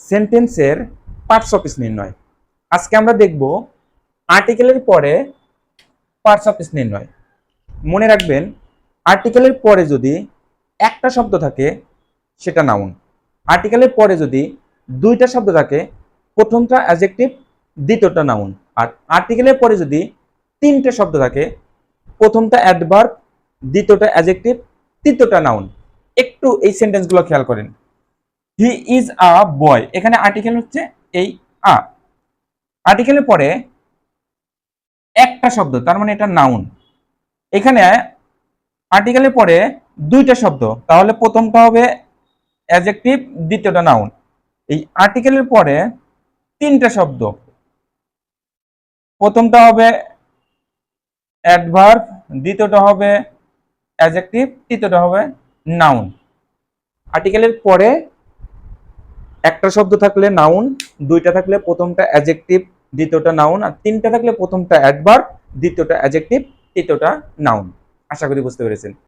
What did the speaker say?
সেন্টেন্সের parts of speech নির্ণয়। আজকে আমরা দেখব আর্টিকেলের পরে পার্টস অফ স্পিচ নির্ণয়। মনে রাখবেন, আর্টিকেলের পরে যদি একটা শব্দ থাকে সেটা নাউন। আর্টিকেলের পরে যদি দুইটা শব্দ থাকে, প্রথমটা অ্যাডজেক্টিভ, দ্বিতীয়টা নাউন। আর আর্টিকেলের পরে যদি তিনটে শব্দ থাকে, প্রথমটা অ্যাডভার্ব, দ্বিতীয়টা অ্যাডজেক্টিভ, তৃতীয়টা নাউন। একটু এই সেন্টেন্সগুলো খেয়াল করেন। হি ইজ আ বয়, এখানে আর্টিকেল হচ্ছে এই আ। আর্টিকেলের পরে একটা শব্দ, তার মানে এটা নাউন। এখানে আর্টিকেলের পরে দুইটা শব্দ, তাহলে প্রথমটা হবে অ্যাডজেক্টিভ, দ্বিতীয়টা নাউন। এই আর্টিকেলের পরে তিনটা শব্দ, প্রথমটা হবে অ্যাডভার্ব, দ্বিতীয়টা হবে অ্যাডজেক্টিভ, তৃতীয়টা হবে নাউন। আর্টিকেলের পরে একটা শব্দ থাকলে নাউন, দুইটা থাকলে প্রথমটা অ্যাডজেক্টিভ, দ্বিতীয়টা নাউন, আর তিনটা থাকলে প্রথমটা অ্যাডভার্ব, দ্বিতীয়টা অ্যাডজেক্টিভ, তৃতীয়টা নাউন। আশা করি বুঝতে পেরেছেন।